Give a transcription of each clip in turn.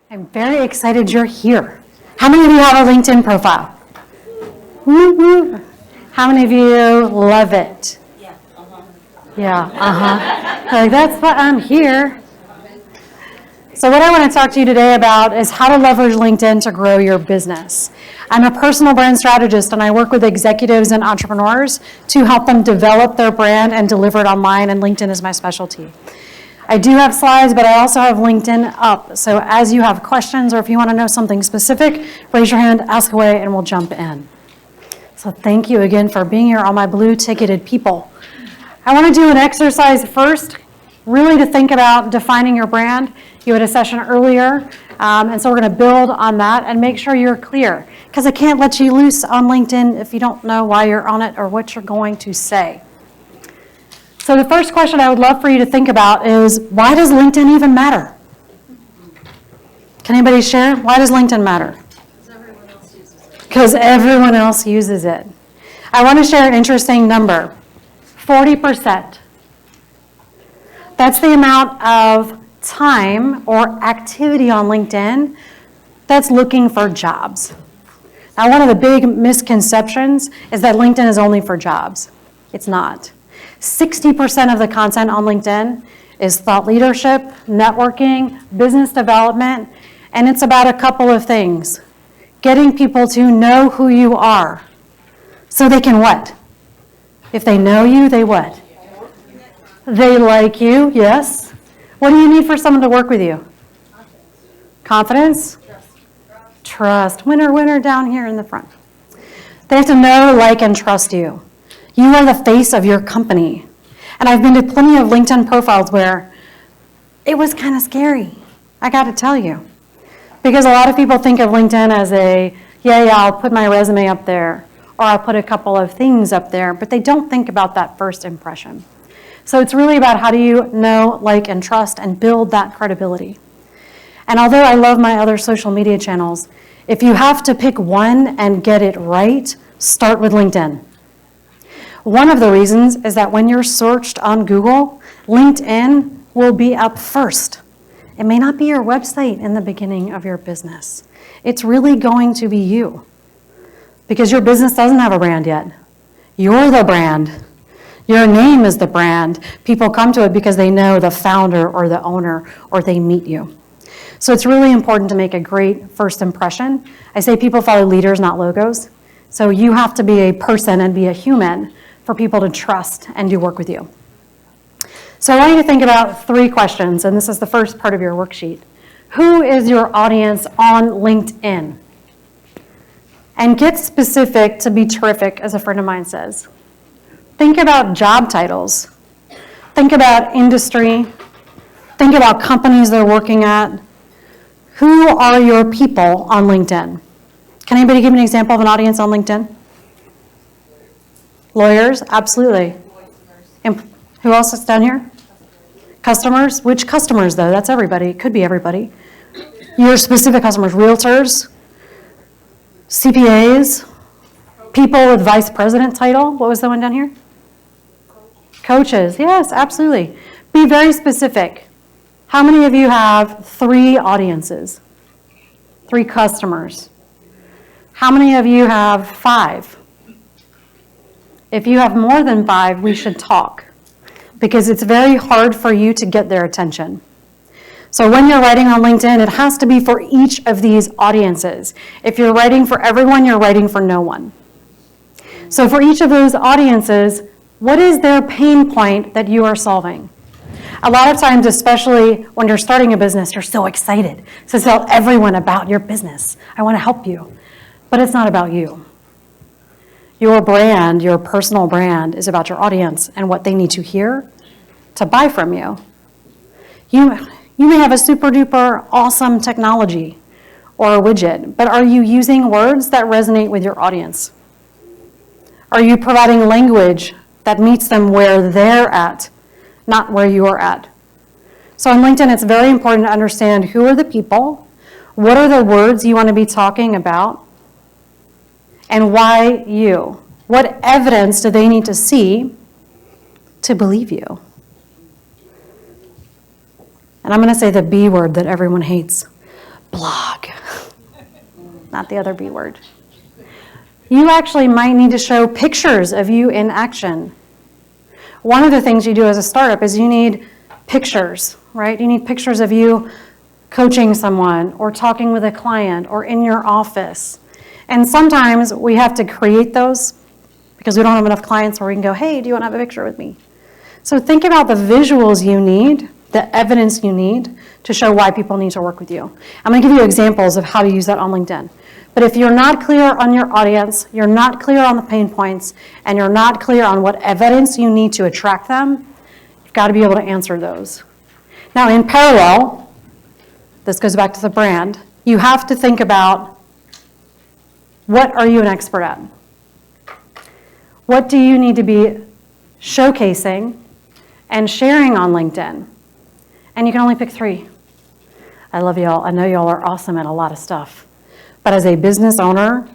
I'm very excited you're here. How many of you have a LinkedIn profile? Woo woo. How many of you love it? Yeah, Like, that's why I'm here. So what I want to talk to you today about is how to leverage LinkedIn to grow your business. I'm a personal brand strategist, and I work with executives and entrepreneurs to help them develop their brand and deliver it online, and LinkedIn is my specialty. I do have slides, but I also have LinkedIn up. So as you have questions or if you want to know something specific, raise your hand, ask away, and we'll jump in. So thank you again for being here, all my blue ticketed people. I want to do an exercise first, really to think about defining your brand. You had a session earlier, and so we're going to build on that and make sure you're clear, because I can't let you loose on LinkedIn if you don't know why you're on it or what you're going to say. So the first question I would love for you to think about is, why does LinkedIn even matter? Can anybody share? Why does LinkedIn matter? Because everyone else uses it. I want to share an interesting number. 40%. That's the amount of time or activity on LinkedIn that's looking for jobs. Now, one of the big misconceptions is that LinkedIn is only for jobs. It's not. 60% of the content on LinkedIn is thought leadership, networking, business development, and it's about a couple of things. Getting people to know who you are so they can what? If they know you, they what? They like you, yes. What do you need for someone to work with you? Confidence? Trust. Winner, winner down here in the front. They have to know, like, and trust you. You are the face of your company. And I've been to plenty of LinkedIn profiles where it was kind of scary, I got to tell you. Because a lot of people think of LinkedIn as I'll put my resume up there, or I'll put a couple of things up there, but they don't think about that first impression. So it's really about how do you know, like, and trust and build that credibility. And although I love my other social media channels, if you have to pick one and get it right, start with LinkedIn. One of the reasons is that when you're searched on Google, LinkedIn will be up first. It may not be your website in the beginning of your business. It's really going to be you, because your business doesn't have a brand yet. You're the brand. Your name is the brand. People come to it because they know the founder or the owner, or they meet you. So it's really important to make a great first impression. I say people follow leaders, not logos. So you have to be a person and be a human for people to trust and do work with you. So I want you to think about 3 questions, and this is the first part of your worksheet. Who is your audience on LinkedIn? And get specific to be terrific, as a friend of mine says. Think about job titles. Think about industry. Think about companies they're working at. Who are your people on LinkedIn? Can anybody give me an example of an audience on LinkedIn? Lawyers, absolutely. Who else is down here? Customers. Which customers, though? That's everybody. It could be everybody. Your specific customers. Realtors, CPAs, people with vice president title. What was the one down here? Coaches. Yes, absolutely. Be very specific. How many of you have 3 audiences? 3 customers? How many of you have 5? If you have more than 5, we should talk, because it's very hard for you to get their attention. So when you're writing on LinkedIn, it has to be for each of these audiences. If you're writing for everyone, you're writing for no one. So for each of those audiences, what is their pain point that you are solving? A lot of times, especially when you're starting a business, you're so excited to tell everyone about your business. I want to help you. But it's not about you. Your brand, your personal brand, is about your audience and what they need to hear to buy from you. You may have a super duper awesome technology or a widget, but are you using words that resonate with your audience? Are you providing language that meets them where they're at, not where you're at? So on LinkedIn, it's very important to understand who are the people, what are the words you want to be talking about, And why you? What evidence do they need to see to believe you? And I'm going to say the B word that everyone hates, blog. Not the other B word. You actually might need to show pictures of you in action. One of the things you do as a startup is you need pictures, right? You need pictures of you coaching someone or talking with a client or in your office. And sometimes we have to create those because we don't have enough clients where we can go, hey, do you want to have a picture with me? So think about the visuals you need, the evidence you need to show why people need to work with you. I'm going to give you examples of how to use that on LinkedIn. But if you're not clear on your audience, you're not clear on the pain points, and you're not clear on what evidence you need to attract them, you've got to be able to answer those. Now, in parallel, this goes back to the brand, you have to think about what are you an expert at? What do you need to be showcasing and sharing on LinkedIn? And you can only pick 3. I love y'all. I know y'all are awesome at a lot of stuff. But as a business owner,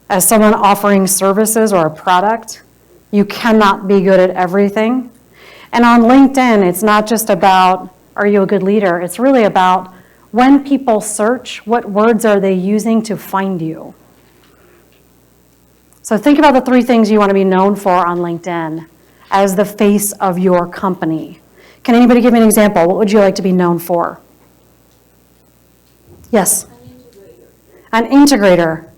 as someone offering services or a product, you cannot be good at everything. And on LinkedIn, it's not just about, are you a good leader? It's really about when people search, what words are they using to find you? So think about the 3 things you want to be known for on LinkedIn as the face of your company. Can anybody give me an example? What would you like to be known for? Yes? An integrator.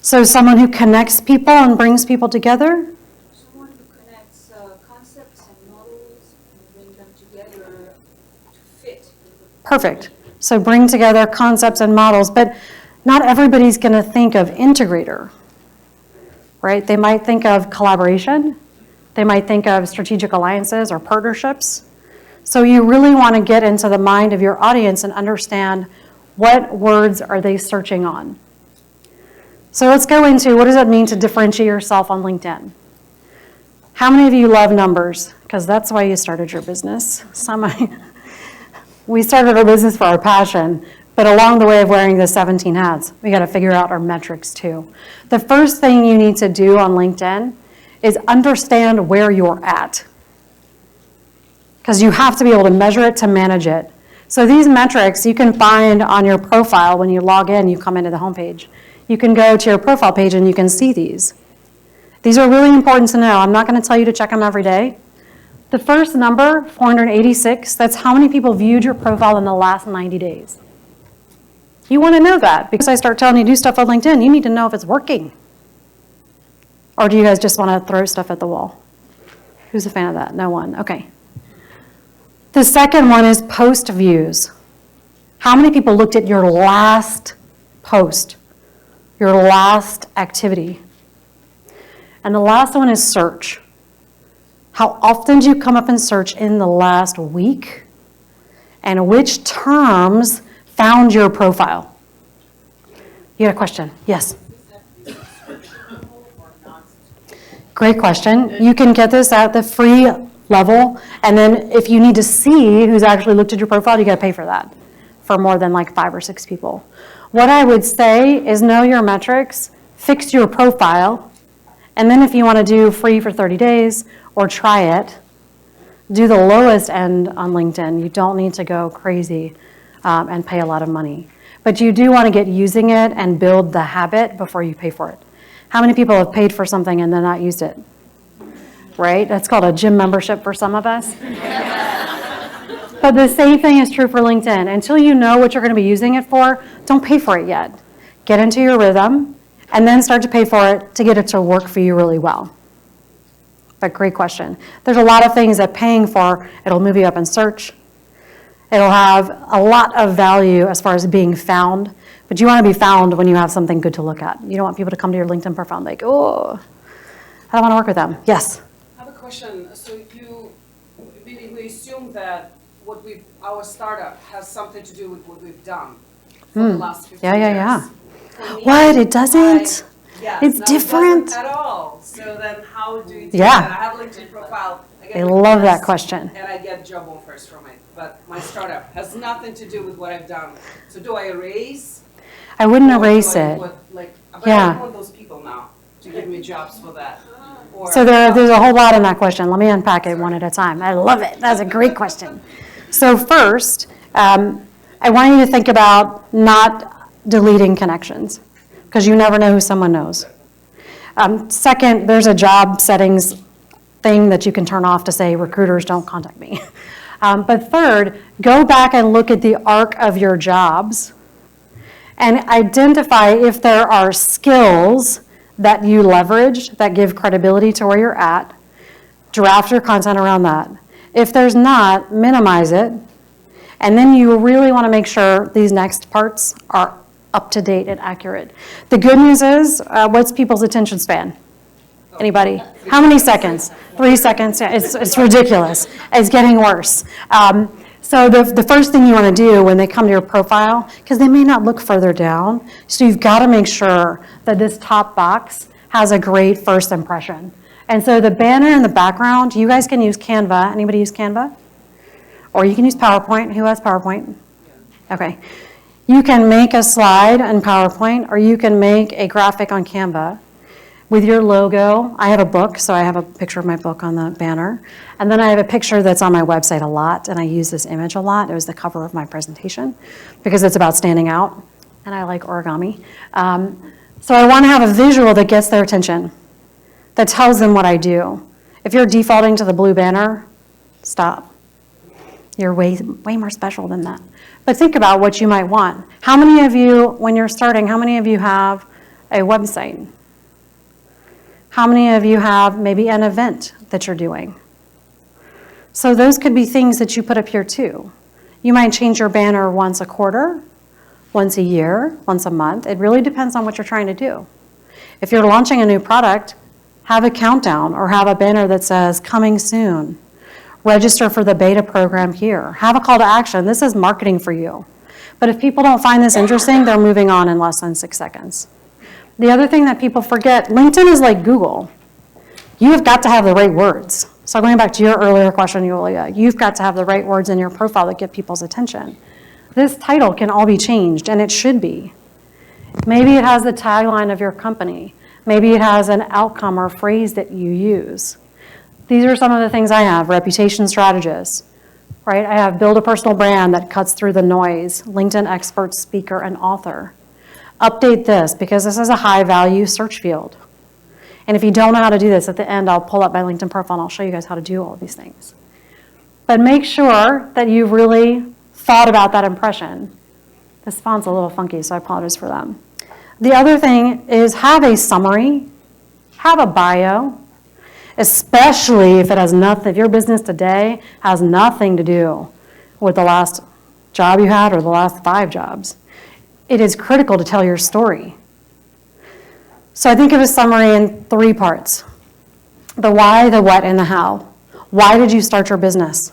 So someone who connects people and brings people together? Someone who connects concepts and models and bring them together to fit. Perfect. So bring together concepts and models, but not everybody's going to think of integrator, right? They might think of collaboration. They might think of strategic alliances or partnerships. So you really want to get into the mind of your audience and understand what words are they searching on. So let's go into what does it mean to differentiate yourself on LinkedIn. How many of you love numbers? Because that's why you started your business. We started our business for our passion, but along the way of wearing the 17 hats, we got to figure out our metrics too. The first thing you need to do on LinkedIn is understand where you're at. Because you have to be able to measure it to manage it. So these metrics you can find on your profile when you log in, you come into the homepage. You can go to your profile page and you can see these. These are really important to know. I'm not going to tell you to check them every day. The first number, 486, that's how many people viewed your profile in the last 90 days. You want to know that because I start telling you to do stuff on LinkedIn, you need to know if it's working. Or do you guys just want to throw stuff at the wall? Who's a fan of that? No one. Okay. The second one is post views. How many people looked at your last post, your last activity? And the last one is search. How often do you come up and search in the last week? And which terms found your profile? You had a question? Yes. Great question. You can get this at the free level, and then if you need to see who's actually looked at your profile, you got to pay for that for more than like 5 or 6 people. What I would say is know your metrics, fix your profile, and then if you want to do free for 30 days or try it, do the lowest end on LinkedIn. You don't need to go crazy and pay a lot of money. But you do want to get using it and build the habit before you pay for it. How many people have paid for something and then not used it? Right? That's called a gym membership for some of us. But the same thing is true for LinkedIn. Until you know what you're going to be using it for, don't pay for it yet. Get into your rhythm and then start to pay for it to get it to work for you really well. But great question. There's a lot of things that paying for, it'll move you up in search. It'll have a lot of value as far as being found, but you want to be found when you have something good to look at. You don't want people to come to your LinkedIn profile and be like, oh, I don't want to work with them. Yes? I have a question. So we assume that our startup has something to do with what we've done for the last 15 years. Yeah. Me, What? It doesn't? Yes, It's no, different? It doesn't at all. So then how do you do Yeah. that? I have a LinkedIn profile. I love that question. And I get job offers from it. But my startup has nothing to do with what I've done. So do I erase? I wouldn't Or do erase I it. put, but Yeah. I'm one of those people now. to give me jobs for that? Or So there's a whole lot in that question. Let me unpack it one at a time. I love it. That's a great question. So first, I want you to think about not deleting connections, because you never know who someone knows. Second, there's a job settings thing that you can turn off to say recruiters don't contact me. But third, go back and look at the arc of your jobs and identify if there are skills that you leverage that give credibility to where you're at. Draft your content around that. If there's not, minimize it. And then you really want to make sure these next parts are up to date and accurate. The good news is, what's people's attention span? Anybody? How many seconds? 3 seconds? Yeah, it's ridiculous. It's getting worse. So the first thing you want to do when they come to your profile, because they may not look further down, so you've got to make sure that this top box has a great first impression. And so the banner in the background, you guys can use Canva. Anybody use Canva? Or you can use PowerPoint. Who has PowerPoint? Okay. You can make a slide in PowerPoint, or you can make a graphic on Canva with your logo. I have a book, so I have a picture of my book on the banner. And then I have a picture that's on my website a lot, and I use this image a lot. It was the cover of my presentation because it's about standing out, and I like origami. So I want to have a visual that gets their attention, that tells them what I do. If you're defaulting to the blue banner, stop. You're way more special than that. But think about what you might want. How many of you, when you're starting, how many of you have a website? How many of you have maybe an event that you're doing? So those could be things that you put up here too. You might change your banner once a quarter, once a year, once a month. It really depends on what you're trying to do. If you're launching a new product, have a countdown or have a banner that says coming soon. Register for the beta program here. Have a call to action. This is marketing for you. But if people don't find this interesting, they're moving on in less than 6 seconds. The other thing that people forget, LinkedIn is like Google. You have got to have the right words. So going back to your earlier question, Yulia, you've got to have the right words in your profile that get people's attention. This title can all be changed, and it should be. Maybe it has the tagline of your company. Maybe it has an outcome or phrase that you use. These are some of the things I have. Reputation strategist, right? I have build a personal brand that cuts through the noise, LinkedIn expert, speaker, and author. Update this because this is a high value search field. And if you don't know how to do this, at the end I'll pull up my LinkedIn profile and I'll show you guys how to do all of these things. But make sure that you've really thought about that impression. This font's a little funky, so I apologize for that. The other thing is have a summary, have a bio, especially if it has nothing, if your business today has nothing to do with the last job you had or the last 5 jobs. It is critical to tell your story. So I think of a summary in 3 parts. The why, the what, and the how. Why did you start your business?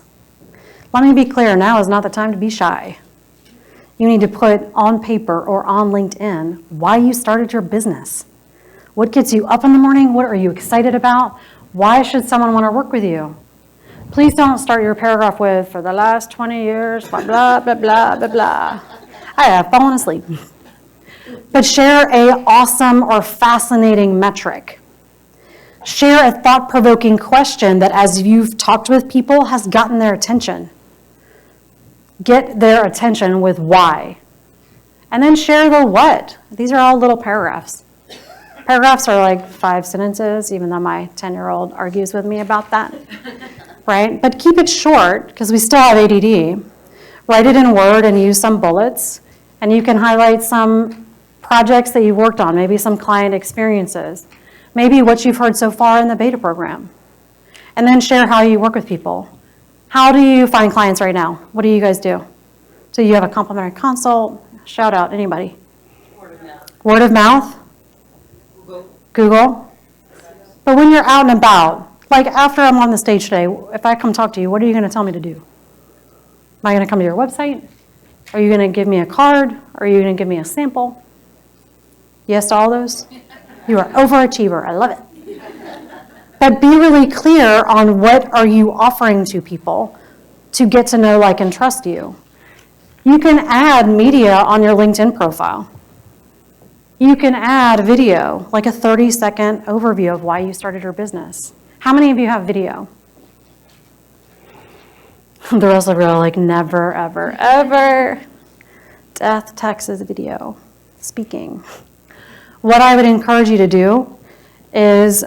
Let me be clear, now is not the time to be shy. You need to put on paper or on LinkedIn why you started your business. What gets you up in the morning? What are you excited about? Why should someone want to work with you? Please don't start your paragraph with, for the last 20 years, blah, blah, blah, blah, blah, blah. I have fallen asleep. But share a awesome or fascinating metric. Share a thought-provoking question that as you've talked with people has gotten their attention. Get their attention with why. And then share the what. These are all little paragraphs. Paragraphs are like 5 sentences, even though my 10-year-old argues with me about that, right? But keep it short, because we still have ADD. Write it in Word and use some bullets, and you can highlight some projects that you've worked on, maybe some client experiences, maybe what you've heard so far in the beta program, and then share how you work with people. How do you find clients right now? What do you guys do? So you have a complimentary consult, shout out, anybody? Word of mouth. Word of mouth? Google. But when you're out and about, like after I'm on the stage today, if I come talk to you, what are you going to tell me to do? Am I going to come to your website? Are you going to give me a card? Are you going to give me a sample? Yes to all those? You are overachiever. I love it. But be really clear on what are you offering to people to get to know, like, and trust you. You can add media on your LinkedIn profile. You can add video, like a 30-second overview of why you started your business. How many of you have video? The rest of you are like, never, ever, ever. Death taxes video, speaking. What I would encourage you to do is,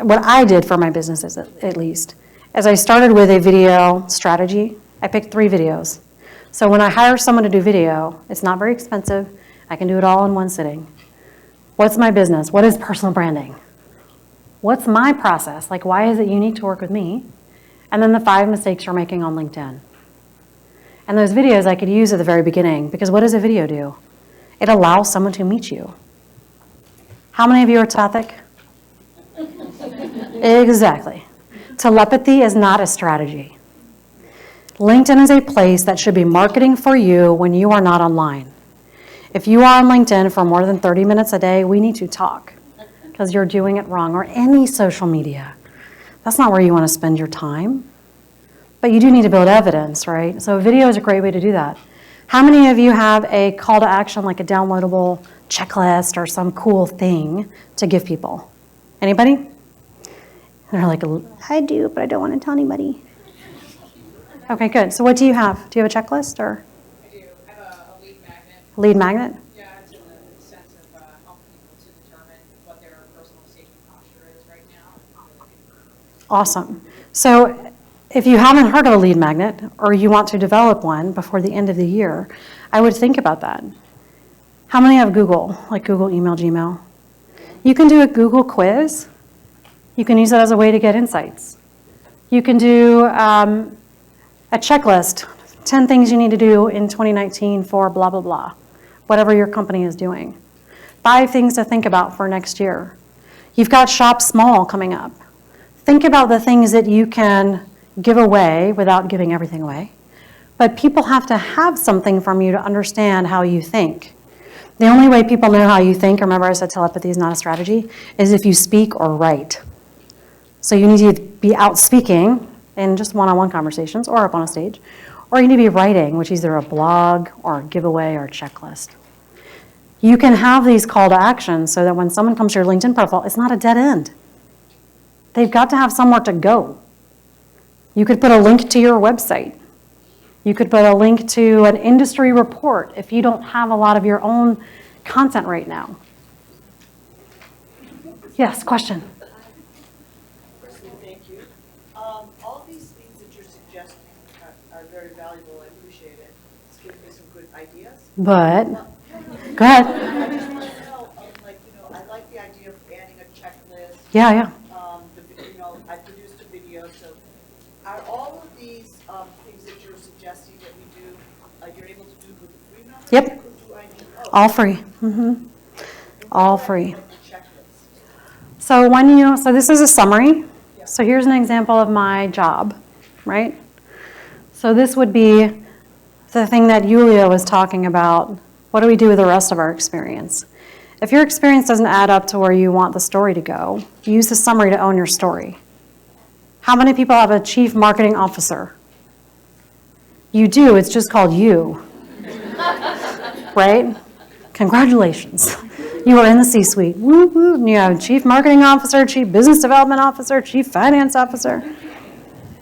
what I did for my businesses at least, is I started with a video strategy. I picked 3 videos. So when I hire someone to do video, it's not very expensive. I can do it all in one sitting. What's my business? What is personal branding? What's my process? Like, why is it unique to work with me? And then the 5 mistakes you're making on LinkedIn. And those videos I could use at the very beginning, because what does a video do? It allows someone to meet you. How many of you are telepathic? Exactly. Telepathy is not a strategy. LinkedIn is a place that should be marketing for you when you are not online. If you are on LinkedIn for more than 30 minutes a day, we need to talk, because you're doing it wrong, or any social media. That's not where you want to spend your time. But you do need to build evidence, right? So video is a great way to do that. How many of you have a call to action, like a downloadable checklist or some cool thing to give people? Anybody? And they're like, I do, but I don't want to tell anybody. Okay, good. So what do you have? Do you have a checklist or? I do. I have a lead magnet. Lead magnet? Yeah, it's in the sense of helping people to determine what their personal safety posture is right now and how they can improve. Awesome. So if you haven't heard of a lead magnet, or you want to develop one before the end of the year, I would think about that. How many have Google, like Google email, Gmail? You can do a Google quiz. You can use that as a way to get insights. You can do a checklist, 10 things you need to do in 2019 for blah, blah, blah, whatever your company is doing. 5 things to think about for next year. You've got Shop Small coming up. Think about the things that you can give away without giving everything away. But people have to have something from you to understand how you think. The only way people know how you think, remember I said telepathy is not a strategy, is if you speak or write. So you need to be out speaking in just one-on-one conversations or up on a stage, or you need to be writing, which is either a blog or a giveaway or a checklist. You can have these call to actions so that when someone comes to your LinkedIn profile, it's not a dead end. They've got to have somewhere to go. You could put a link to your website. You could put a link to an industry report if you don't have a lot of your own content right now. Yes, question? Firstly, thank you. All these things that you're suggesting are very valuable. I appreciate it. It's giving me some good ideas. But, go ahead. I just want to know, I like the idea of adding a checklist. Yeah. I produced a video, so are all of these things that you're suggesting that we do, you're able to do with the free members? Yep. Or do I need, All free. All free. like the checklist? So this is a summary. So here's an example of my job, right? So this would be the thing that Yulia was talking about. What do we do with the rest of our experience? If your experience doesn't add up to where you want the story to go, use the summary to own your story. How many people have a chief marketing officer? You do, it's just called you. Right? Congratulations. You are in the C-suite. Woo woo. You have chief marketing officer, chief business development officer, chief finance officer.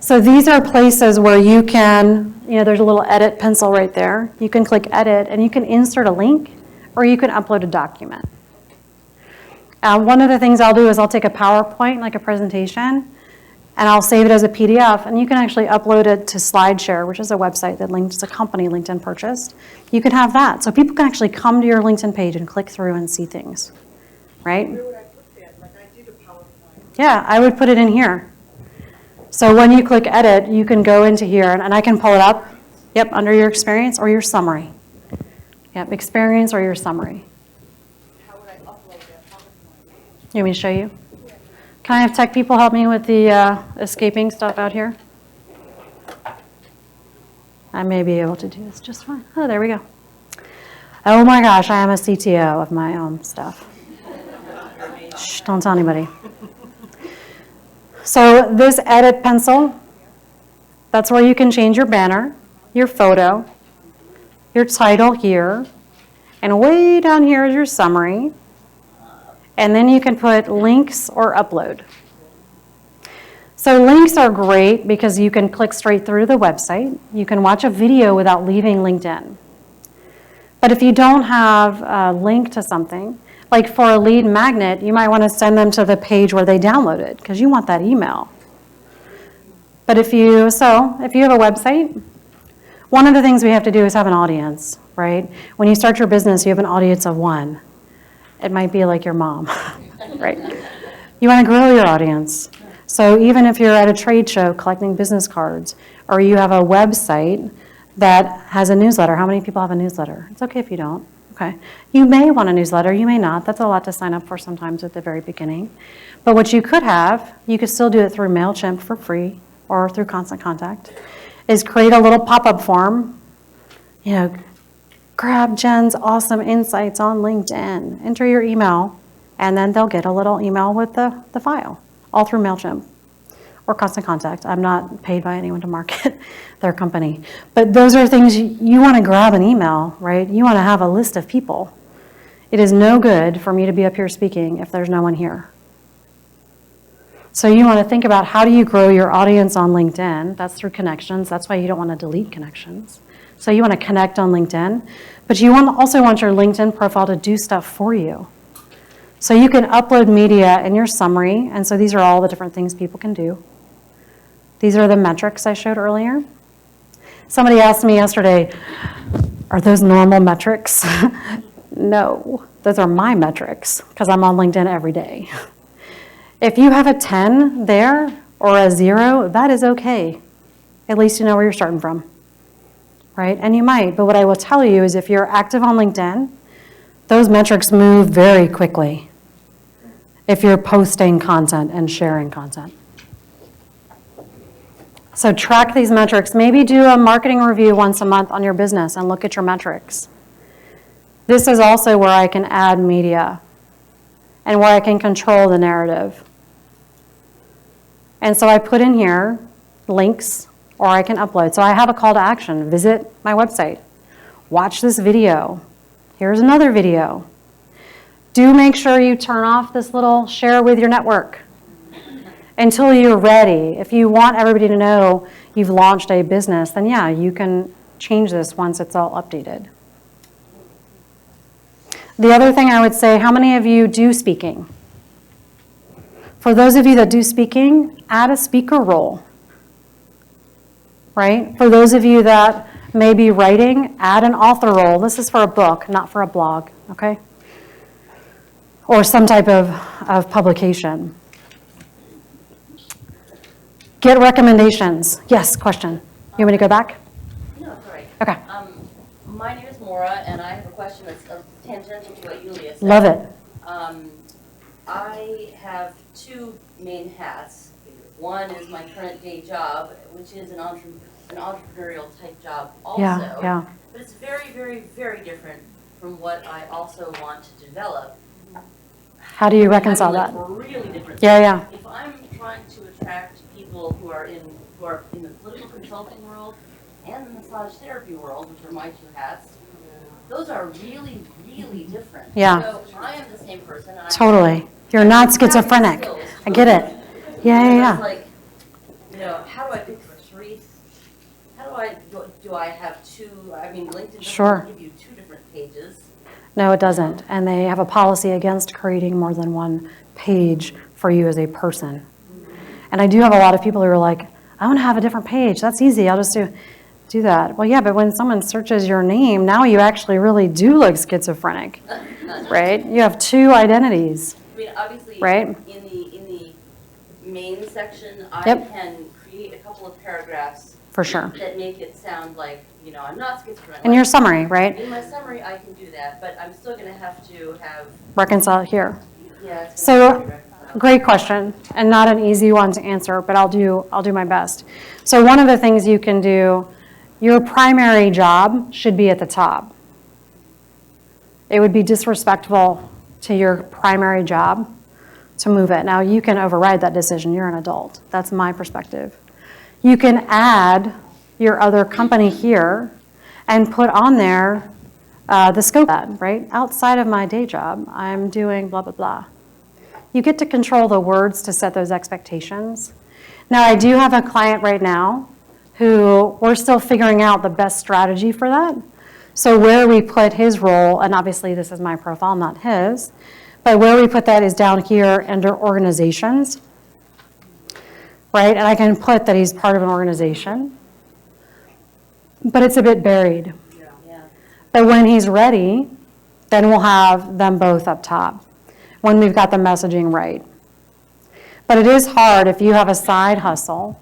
So these are places where you can, there's a little edit pencil right there. You can click edit and you can insert a link or you can upload a document. One of the things I'll do is I'll take a PowerPoint, like a presentation, and I'll save it as a PDF, and you can actually upload it to SlideShare, which is a website that links a company LinkedIn purchased. You can have that. So people can actually come to your LinkedIn page and click through and see things, right? Where would I put that? Like I did a PowerPoint. Yeah, I would put it in here. So when you click edit, you can go into here, and I can pull it up, under your experience or your summary. Yep, experience or your summary. How would I upload that PowerPoint? You want me to show you? Can I have tech people help me with the escaping stuff out here? I may be able to do this just fine. Oh, there we go. Oh my gosh, I am a CTO of my own stuff. Shh, don't tell anybody. So this edit pencil, that's where you can change your banner, your photo, your title here, and way down here is your summary. And then you can put links or upload. So links are great because you can click straight through the website. You can watch a video without leaving LinkedIn. But if you don't have a link to something, like for a lead magnet, you might want to send them to the page where they download it because you want that email. But if you have a website, one of the things we have to do is have an audience, right? When you start your business, you have an audience of one. It might be like your mom, right? You want to grow your audience. So even if you're at a trade show collecting business cards, or you have a website that has a newsletter, how many people have a newsletter? It's okay if you don't, okay? You may want a newsletter, you may not. That's a lot to sign up for sometimes at the very beginning. But what you could have, you could still do it through MailChimp for free or through Constant Contact, is create a little pop-up form, grab Jen's awesome insights on LinkedIn, enter your email, and then they'll get a little email with the file, all through MailChimp or Constant Contact. I'm not paid by anyone to market their company. But those are things you want to grab an email, right? You want to have a list of people. It is no good for me to be up here speaking if there's no one here. So you want to think about how do you grow your audience on LinkedIn? That's through connections. That's why you don't want to delete connections. So you want to connect on LinkedIn, but you also want your LinkedIn profile to do stuff for you. So you can upload media in your summary, and so these are all the different things people can do. These are the metrics I showed earlier. Somebody asked me yesterday, are those normal metrics? No, those are my metrics because I'm on LinkedIn every day. If you have a 10 there or a 0, that is okay. At least you know where you're starting from, right? And you might, but what I will tell you is if you're active on LinkedIn, those metrics move very quickly if you're posting content and sharing content. So track these metrics. Maybe do a marketing review once a month on your business and look at your metrics. This is also where I can add media and where I can control the narrative. And so I put in here links, or I can upload. So I have a call to action. Visit my website. Watch this video. Here's another video. Do make sure you turn off this little share with your network until you're ready. If you want everybody to know you've launched a business, then yeah, you can change this once it's all updated. The other thing I would say, how many of you do speaking? For those of you that do speaking, add a speaker role, right? For those of you that may be writing, add an author role. This is for a book, not for a blog, okay? Or some type of publication. Get recommendations. Yes, question. You want me to go back? No, it's all right. Okay. My name is Maura, and I have a question that's tangential to what Yulia said. Love it. I have two main hats. One is my current day job, which is an entrepreneurial type job also. Yeah. But it's very, very, very different from what I also want to develop. How do you reconcile that? Really different. Yeah. If I'm trying to attract people who are in the political consulting world and the massage therapy world, which are my two hats, those are really, really different. Yeah. So I am the same person. And Totally. You're not schizophrenic. I get it. Yeah. It's like, how do I pick three? Do I have two? I mean, LinkedIn doesn't give you two different pages. No, it doesn't. And they have a policy against creating more than one page for you as a person. And I do have a lot of people who are like, I want to have a different page. That's easy. I'll just do that. Well, yeah, but when someone searches your name, now you actually really do look schizophrenic, right? You have two identities. I mean, obviously, right? in the main section, I Yep. can create a couple of paragraphs For sure. that make it sound like, I'm not schizophrenic. In your summary, right? In my summary, I can do that, but I'm still going to have Reconcile here. yeah. it's So, gonna have to be reconciled. Great question, and not an easy one to answer, but I'll do my best. So one of the things you can do, your primary job should be at the top. It would be disrespectful to your primary job to move it. Now, you can override that decision. You're an adult. That's my perspective. You can add your other company here and put on there the scope of that, right? Outside of my day job, I'm doing blah, blah, blah. You get to control the words to set those expectations. Now, I do have a client right now who we're still figuring out the best strategy for that. So where we put his role, and obviously this is my profile, not his, but where we put that is down here under organizations, right? And I can put that he's part of an organization, but it's a bit buried. Yeah. But when he's ready, then we'll have them both up top, when we've got the messaging right. But it is hard if you have a side hustle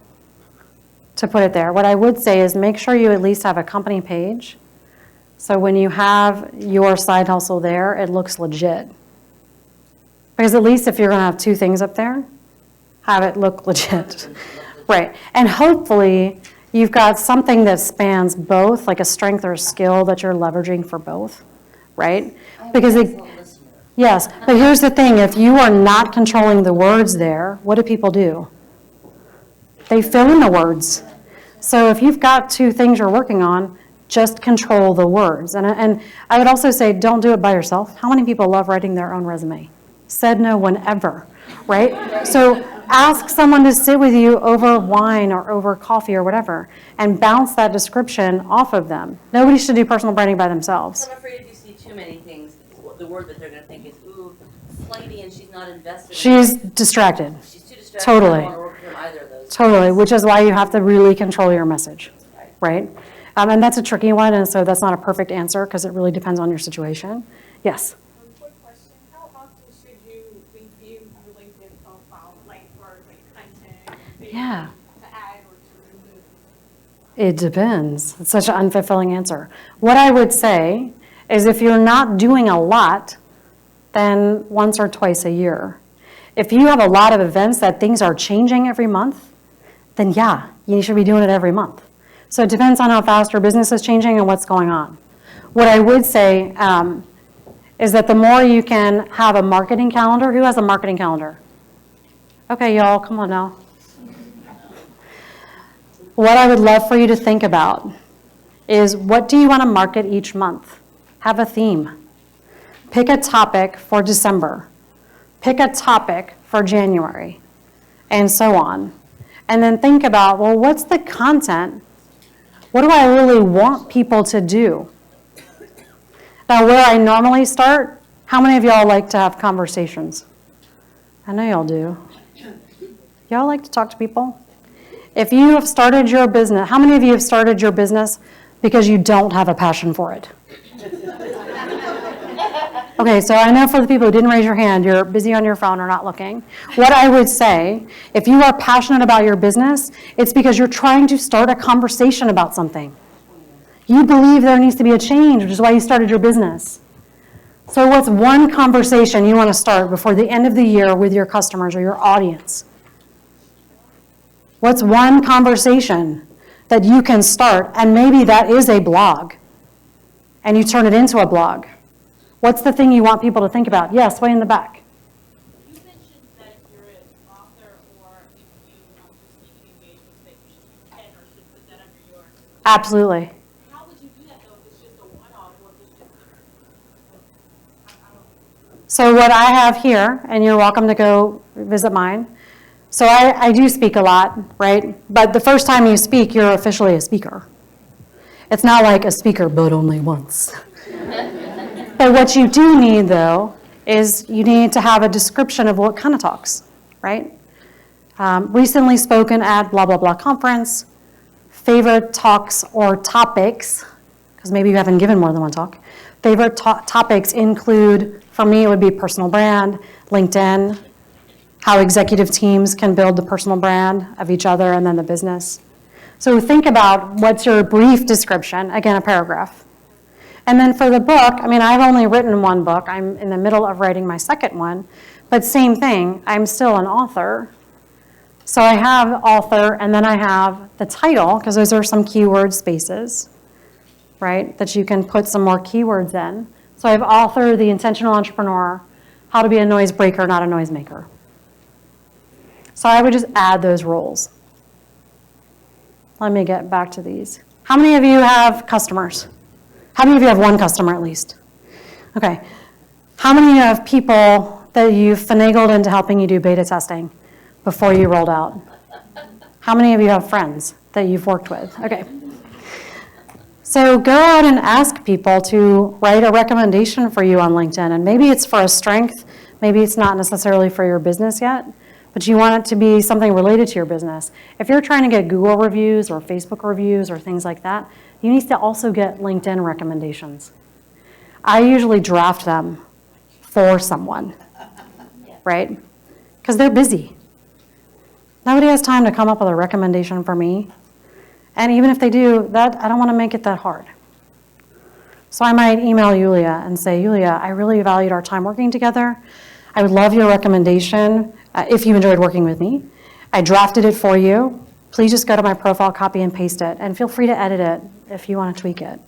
to put it there. What I would say is make sure you at least have a company page. So when you have your side hustle there, it looks legit. Because at least if you're going to have two things up there, have it look legit. Right. And hopefully you've got something that spans both, like a strength or a skill that you're leveraging for both, right? Because yes, but here's the thing, if you are not controlling the words there, what do people do? They fill in the words. So if you've got two things you're working on, just control the words. And I would also say, don't do it by yourself. How many people love writing their own resume? Said no whenever, right? So ask someone to sit with you over wine or over coffee or whatever and bounce that description off of them. Nobody should do personal branding by themselves. I'm afraid if you see too many things, the word that they're gonna think is, ooh, flighty and she's not invested. She's distracted. She's too distracted. Totally. I don't wanna work with her in either of those. Totally, which is why you have to really control your message, right? And that's a tricky one, and so that's not a perfect answer because it really depends on your situation. Yes? Quick question, how often should you review your LinkedIn profile, like for content, Yeah. to add or to remove? It depends. It's such an unfulfilling answer. What I would say is if you're not doing a lot, then once or twice a year. If you have a lot of events that things are changing every month, then yeah, you should be doing it every month. So it depends on how fast your business is changing and what's going on. What I would say is that the more you can have a marketing calendar, who has a marketing calendar? Okay, y'all, come on now. What I would love for you to think about is what do you want to market each month? Have a theme. Pick a topic for December. Pick a topic for January, and so on. And then think about, well, what's the content? What do I really want people to do? Now, where I normally start, how many of y'all like to have conversations? I know y'all do. Y'all like to talk to people? If you have started your business, how many of you have started your business because you don't have a passion for it? Okay, so I know for the people who didn't raise your hand, you're busy on your phone or not looking. What I would say, if you are passionate about your business, it's because you're trying to start a conversation about something. You believe there needs to be a change, which is why you started your business. So what's one conversation you want to start before the end of the year with your customers or your audience? What's one conversation that you can start, and maybe that is a blog, and you turn it into a blog? What's the thing you want people to think about? Yes, way in the back. You mentioned that if you're an author or if you do speaking engagements that you can or should put that under your, Absolutely. how would you do that though if it's just a one-off or if it's just So what I have here, and you're welcome to go visit mine. So I do speak a lot, right? But the first time you speak, you're officially a speaker. It's not like a speaker, but only once. But what you do need, though, is you need to have a description of what kind of talks, right? Recently spoken at blah, blah, blah conference, favorite talks or topics, because maybe you haven't given more than one talk. Favorite topics include, for me, it would be personal brand, LinkedIn, how executive teams can build the personal brand of each other and then the business. So think about what's your brief description, again, a paragraph. And then for the book, I mean, I've only written one book. I'm in the middle of writing my second one, but same thing, I'm still an author. So I have author, and then I have the title, because those are some keyword spaces, right, that you can put some more keywords in. So I have author, the intentional entrepreneur, how to be a noise breaker, not a noisemaker. So I would just add those roles. Let me get back to these. How many of you have customers? How many of you have one customer at least? Okay. How many of people that you finagled into helping you do beta testing before you rolled out? How many of you have friends that you've worked with? Okay. So go out and ask people to write a recommendation for you on LinkedIn. And maybe it's for a strength. Maybe it's not necessarily for your business yet, but you want it to be something related to your business. If you're trying to get Google reviews or Facebook reviews or things like that, you need to also get LinkedIn recommendations. I usually draft them for someone, right? Because they're busy. Nobody has time to come up with a recommendation for me. And even if they do, I don't want to make it that hard. So I might email Yulia and say, Yulia, I really valued our time working together. I would love your recommendation if you enjoyed working with me. I drafted it for you. Please just go to my profile, copy and paste it, and feel free to edit it if you want to tweak it.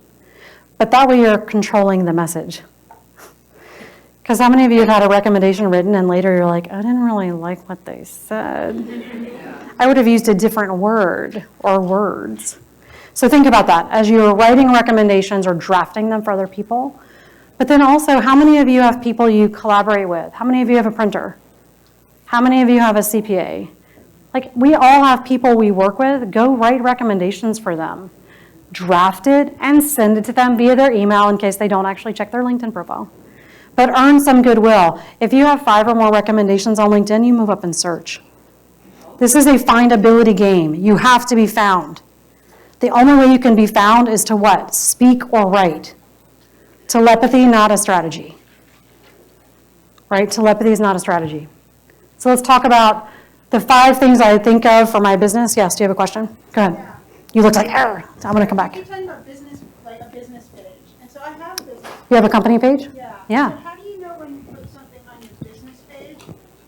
But that way you're controlling the message. Because how many of you have had a recommendation written and later you're like, I didn't really like what they said. I would have used a different word or words. So think about that as you're writing recommendations or drafting them for other people. But then also, how many of you have people you collaborate with? How many of you have a printer? How many of you have a CPA? Like, we all have people we work with. Go write recommendations for them. Draft it and send it to them via their email in case they don't actually check their LinkedIn profile. But earn some goodwill. If you have 5 or more recommendations on LinkedIn, you move up in search. This is a findability game. You have to be found. The only way you can be found is to what? Speak or write. Telepathy, not a strategy. Right? Telepathy is not a strategy. So let's talk about the 5 things I think of for my business. Yes, do you have a question? Go ahead. Yeah. You look like, I'm going to come back. You're talking about business, like a business page. And so I have a business. You have a company page? Yeah. Yeah. So how do you know when you put something on your business page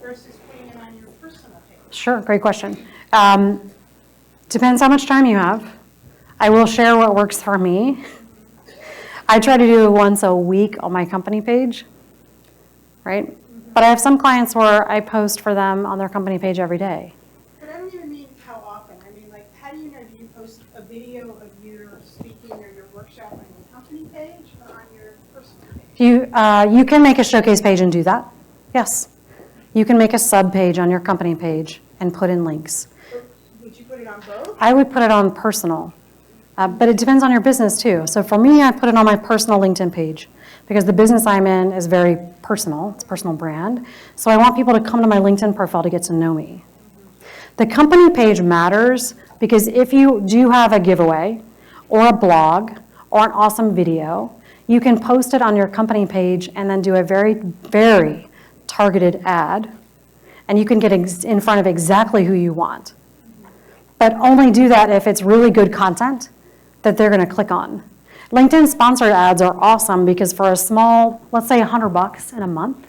versus putting it on your personal page? Sure, great question. Depends how much time you have. I will share what works for me. I try to do it once a week on my company page, right? But I have some clients where I post for them on their company page every day. But I don't even mean how often. I mean, like, how do you know, do you post a video of your speaking or your workshop on your company page or on your personal page? You can make a showcase page and do that. Yes. You can make a sub page on your company page and put in links. Would you put it on both? I would put it on personal, but it depends on your business too. So for me, I put it on my personal LinkedIn page because the business I'm in is very personal. It's a personal brand. So I want people to come to my LinkedIn profile to get to know me. The company page matters because if you do have a giveaway or a blog or an awesome video, you can post it on your company page and then do a very, very targeted ad, and you can get in front of exactly who you want. But only do that if it's really good content that they're going to click on. LinkedIn sponsored ads are awesome because for a small, let's say $100 in a month,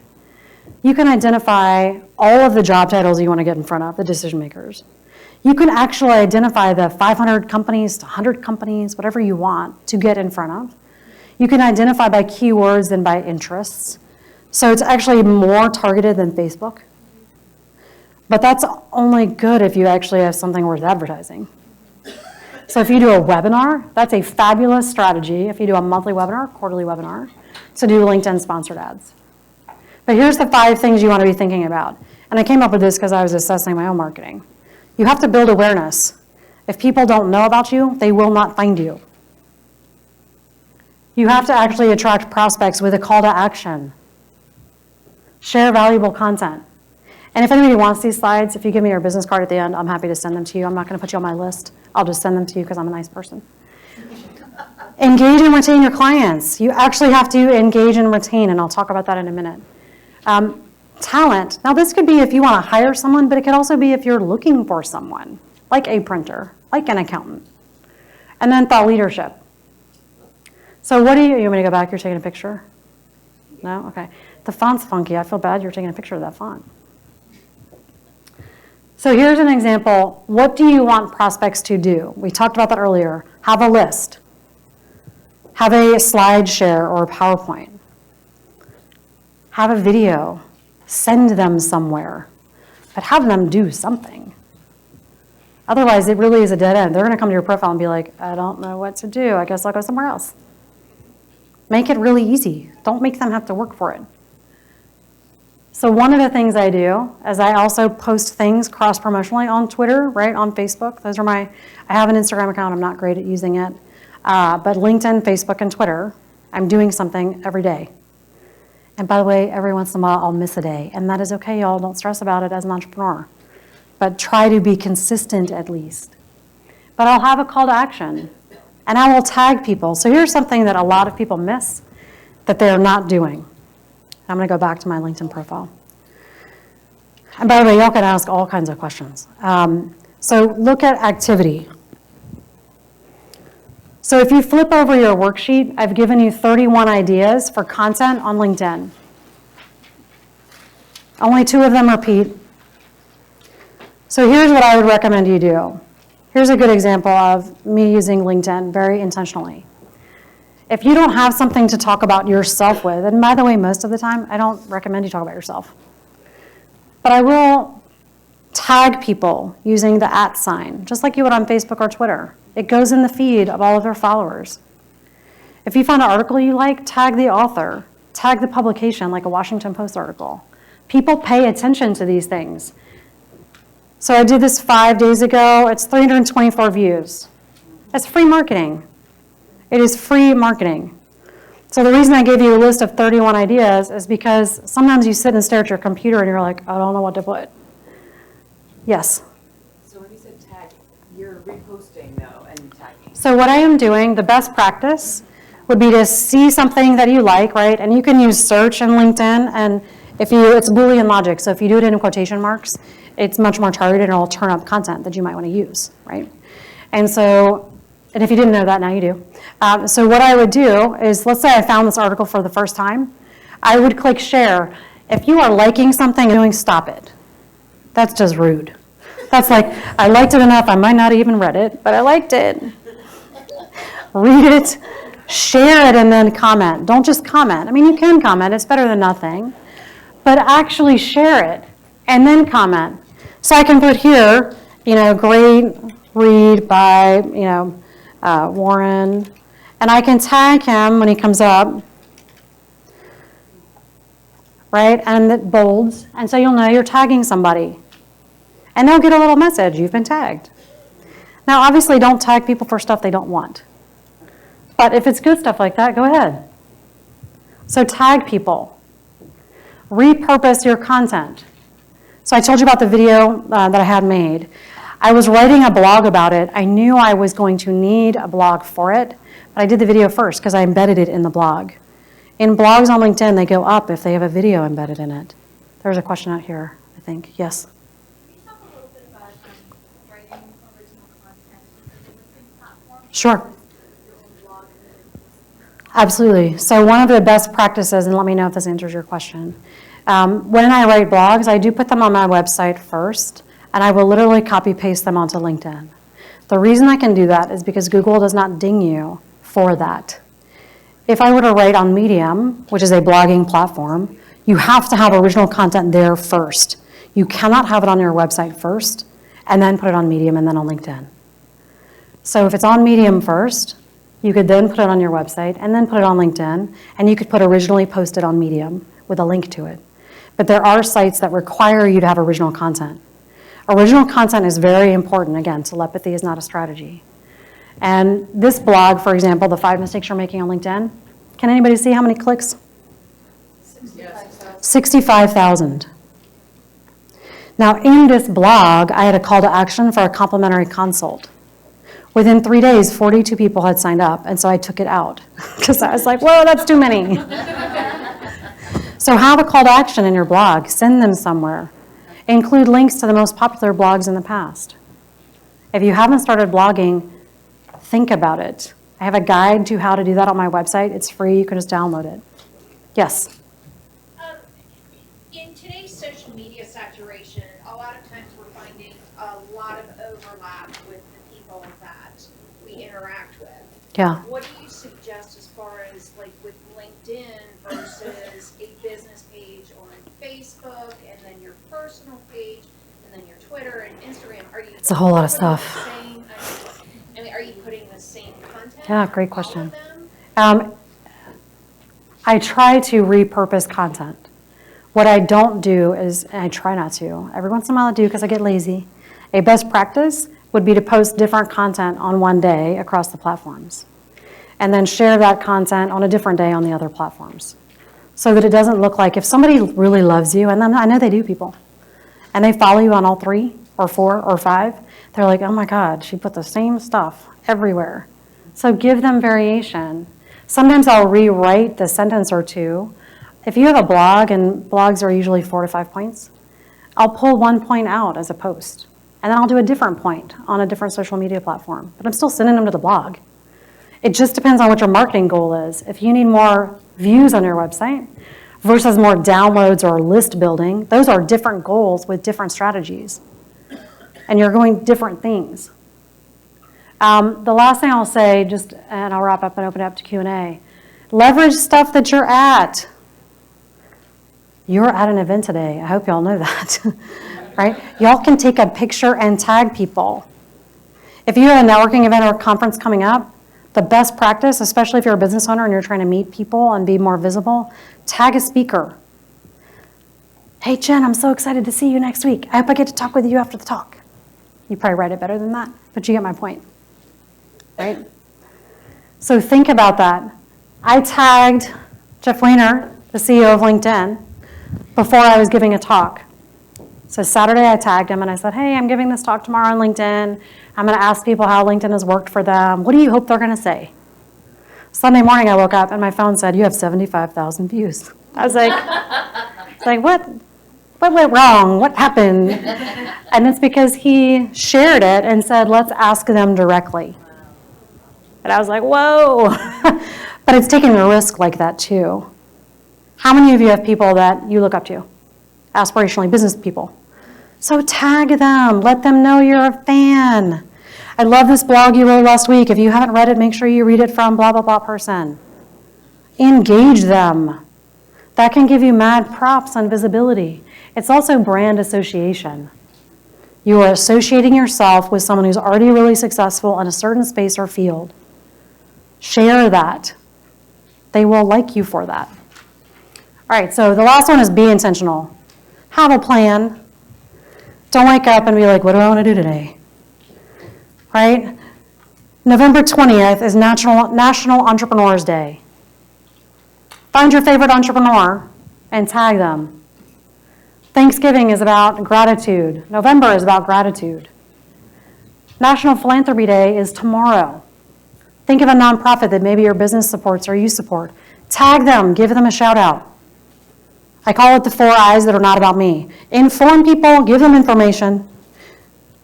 you can identify all of the job titles you want to get in front of, the decision makers. You can actually identify the 500 companies to 100 companies, whatever you want to get in front of. You can identify by keywords and by interests. So it's actually more targeted than Facebook. But that's only good if you actually have something worth advertising. So if you do a webinar, that's a fabulous strategy. If you do a monthly webinar, quarterly webinar, to do LinkedIn sponsored ads. But here's the 5 things you want to be thinking about. And I came up with this because I was assessing my own marketing. You have to build awareness. If people don't know about you, they will not find you. You have to actually attract prospects with a call to action. Share valuable content. And if anybody wants these slides, if you give me your business card at the end, I'm happy to send them to you. I'm not going to put you on my list. I'll just send them to you because I'm a nice person. Engage and retain your clients. You actually have to engage and retain, and I'll talk about that in a minute. Talent. Now, this could be if you want to hire someone, but it could also be if you're looking for someone, like a printer, like an accountant. And then thought leadership. So what do you want me to go back? You're taking a picture? No? Okay. The font's funky. I feel bad you're taking a picture of that font. So here's an example. What do you want prospects to do? We talked about that earlier. Have a list. Have a slide share or a PowerPoint. Have a video. Send them somewhere. But have them do something. Otherwise, it really is a dead end. They're going to come to your profile and be like, I don't know what to do. I guess I'll go somewhere else. Make it really easy. Don't make them have to work for it. So one of the things I do is I also post things cross-promotionally on Twitter, right, on Facebook. Those are I have an Instagram account, I'm not great at using it. But LinkedIn, Facebook, and Twitter, I'm doing something every day. And by the way, every once in a while I'll miss a day. And that is okay, y'all, don't stress about it as an entrepreneur. But try to be consistent at least. But I'll have a call to action. And I will tag people. So here's something that a lot of people miss that they're not doing. I'm going to go back to my LinkedIn profile. And by the way, y'all can ask all kinds of questions. So look at activity. So if you flip over your worksheet, I've given you 31 ideas for content on LinkedIn. Only 2 of them repeat. So here's what I would recommend you do. Here's a good example of me using LinkedIn very intentionally. If you don't have something to talk about yourself with, and by the way, most of the time, I don't recommend you talk about yourself. But I will tag people using the @ sign, just like you would on Facebook or Twitter. It goes in the feed of all of their followers. If you find an article you like, tag the author, tag the publication, like a Washington Post article. People pay attention to these things. So I did this 5 days ago. It's 324 views. It's free marketing. It is free marketing. So the reason I gave you a list of 31 ideas is because sometimes you sit and stare at your computer and you're like, I don't know what to put. Yes? So when you said tag, you're reposting though and tagging. So what I am doing, the best practice would be to see something that you like, right? And you can use search in LinkedIn, and it's Boolean logic. So if you do it in quotation marks, it's much more targeted and it'll turn up content that you might want to use, right? And if you didn't know that, now you do. So what I would do is, let's say I found this article for the first time, I would click share. If you are liking something and doing, stop it. That's just rude. That's like, I liked it enough, I might not have even read it, but I liked it. Read it, share it, and then comment. Don't just comment. I mean, you can comment, it's better than nothing. But actually share it, and then comment. So I can put here, great read by, Warren, and I can tag him when he comes up, right? And it bolds, and so you'll know you're tagging somebody. And they'll get a little message, you've been tagged. Now, obviously, don't tag people for stuff they don't want. But if it's good stuff like that, go ahead. So tag people. Repurpose your content. So I told you about the video that I had made. I was writing a blog about it. I knew I was going to need a blog for it, but I did the video first because I embedded it in the blog. In blogs on LinkedIn, they go up if they have a video embedded in it. There's a question out here, I think. Yes? Can you talk a little bit about writing original content for the LinkedIn platform? Sure. Your own blog and then Absolutely. So one of the best practices, and let me know if this answers your question. When I write blogs, I do put them on my website first, and I will literally copy paste them onto LinkedIn. The reason I can do that is because Google does not ding you for that. If I were to write on Medium, which is a blogging platform, you have to have original content there first. You cannot have it on your website first, and then put it on Medium and then on LinkedIn. So if it's on Medium first, you could then put it on your website and then put it on LinkedIn, and you could put originally posted on Medium with a link to it. But there are sites that require you to have original content. Original content is very important. Again, telepathy is not a strategy. And this blog, for example, the 5 mistakes you're making on LinkedIn, can anybody see how many clicks? 65,000. Now, in this blog, I had a call to action for a complimentary consult. Within 3 days, 42 people had signed up, and so I took it out because I was like, whoa, that's too many. So have a call to action in your blog. Send them somewhere. Include links to the most popular blogs in the past. If you haven't started blogging, think about it. I have a guide to how to do that on my website. It's free. You can just download it. Yes? In today's social media saturation, a lot of times we're finding a lot of overlap with the people that we interact with. Yeah. What do you suggest as far as like with LinkedIn versus a business page on Facebook and then your personal page and then your Twitter and Instagram? Are you It's a whole lot of putting stuff. the same, I mean, are you putting the same content? Yeah, great on all question. of them? I try to repurpose content. What I don't do is, and I try not to, every once in a while I do because I get lazy, a best practice would be to post different content on one day across the platforms, and then share that content on a different day on the other platforms. So that it doesn't look like if somebody really loves you, and I know they do, people, and they follow you on all 3 or 4 or 5, they're like, oh my God, she put the same stuff everywhere. So give them variation. Sometimes I'll rewrite the sentence or two. If you have a blog, and blogs are usually 4 to 5 points, I'll pull one point out as a post, and then I'll do a different point on a different social media platform, but I'm still sending them to the blog. It just depends on what your marketing goal is. If you need more views on your website versus more downloads or list building, those are different goals with different strategies. And you're going different things. The last thing I'll say, and I'll wrap up and open it up to Q&A, leverage stuff that you're at. You're at an event today. I hope y'all know that, right? Y'all can take a picture and tag people. If you have a networking event or a conference coming up, the best practice, especially if you're a business owner and you're trying to meet people and be more visible, tag a speaker. Hey, Jen, I'm so excited to see you next week. I hope I get to talk with you after the talk. You probably write it better than that, but you get my point, right? So think about that. I tagged Jeff Weiner, the CEO of LinkedIn, before I was giving a talk. So Saturday I tagged him and I said, hey, I'm giving this talk tomorrow on LinkedIn. I'm going to ask people how LinkedIn has worked for them. What do you hope they're going to say? Sunday morning I woke up and my phone said, you have 75,000 views. I was like, what went wrong? What happened? And it's because he shared it and said, let's ask them directly. And I was like, whoa. But it's taking a risk like that too. How many of you have people that you look up to? Aspirationally, business people. So tag them. Let them know you're a fan. I love this blog you wrote last week. If you haven't read it, make sure you read it from blah, blah, blah person. Engage them. That can give you mad props and visibility. It's also brand association. You are associating yourself with someone who's already really successful in a certain space or field. Share that. They will like you for that. All right, so the last one is be intentional. Have a plan. Don't wake up and be like, what do I want to do today? Right? November 20th is National Entrepreneurs Day. Find your favorite entrepreneur and tag them. Thanksgiving is about gratitude. November is about gratitude. National Philanthropy Day is tomorrow. Think of a nonprofit that maybe your business supports or you support. Tag them, give them a shout out. I call it the 4 I's that are not about me. Inform people, give them information.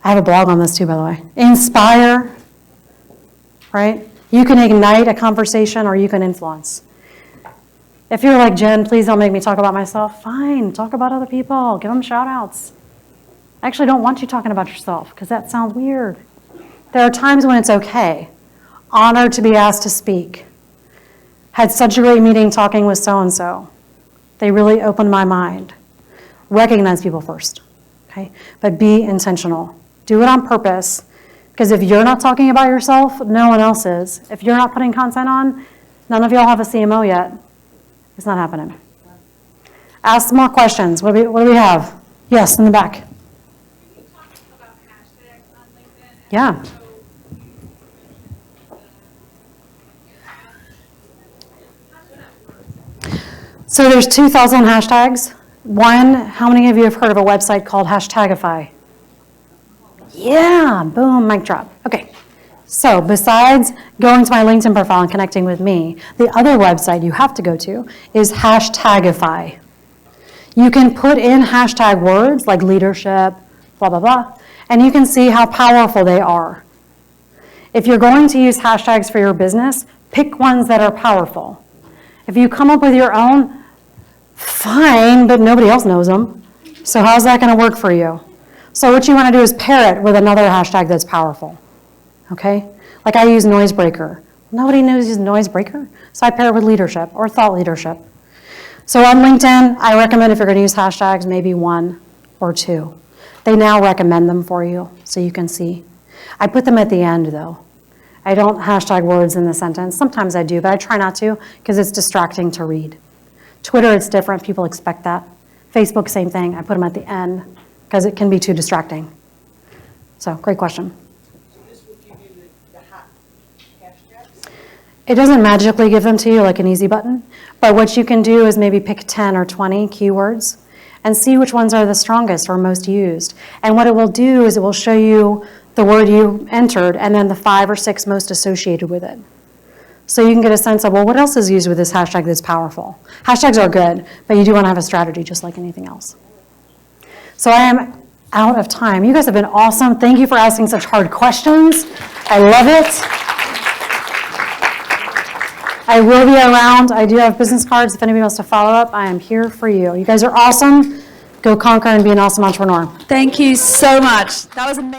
I have a blog on this too, by the way. Inspire, right? You can ignite a conversation or you can influence. If you're like, Jen, please don't make me talk about myself, fine, talk about other people, give them shout outs. I actually don't want you talking about yourself because that sounds weird. There are times when it's okay. Honored to be asked to speak. Had such a great meeting talking with so-and-so. They really opened my mind. Recognize people first, okay? But be intentional. Do it on purpose, because if you're not talking about yourself, no one else is. If you're not putting content on, none of y'all have a CMO yet. It's not happening. Ask some more questions. What do we have? Yes, in the back. Can you talk about hashtags on LinkedIn? Yeah. So there's 2,000 hashtags. One, how many of you have heard of a website called Hashtagify? Yeah, boom, mic drop. Okay, so besides going to my LinkedIn profile and connecting with me, the other website you have to go to is Hashtagify. You can put in hashtag words like leadership, blah, blah, blah, and you can see how powerful they are. If you're going to use hashtags for your business, pick ones that are powerful. If you come up with your own, fine, but nobody else knows them. So how's that going to work for you? So what you want to do is pair it with another hashtag that's powerful, okay? Like I use noise breaker. Nobody knows noise breaker, so I pair it with leadership or thought leadership. So on LinkedIn, I recommend if you're going to use hashtags, maybe 1 or 2. They now recommend them for you so you can see. I put them at the end though. I don't hashtag words in the sentence. Sometimes I do, but I try not to because it's distracting to read. Twitter, it's different. People expect that. Facebook, same thing. I put them at the end because it can be too distracting. So, great question. So this will give you the hot hashtags? It doesn't magically give them to you like an easy button, but what you can do is maybe pick 10 or 20 keywords and see which ones are the strongest or most used. And what it will do is it will show you the word you entered and then the 5 or 6 most associated with it. So you can get a sense of, well, what else is used with this hashtag that's powerful? Hashtags are good, but you do want to have a strategy just like anything else. So I am out of time. You guys have been awesome. Thank you for asking such hard questions. I love it. I will be around. I do have business cards. If anybody wants to follow up, I am here for you. You guys are awesome. Go conquer and be an awesome entrepreneur. Thank you so much. That was amazing.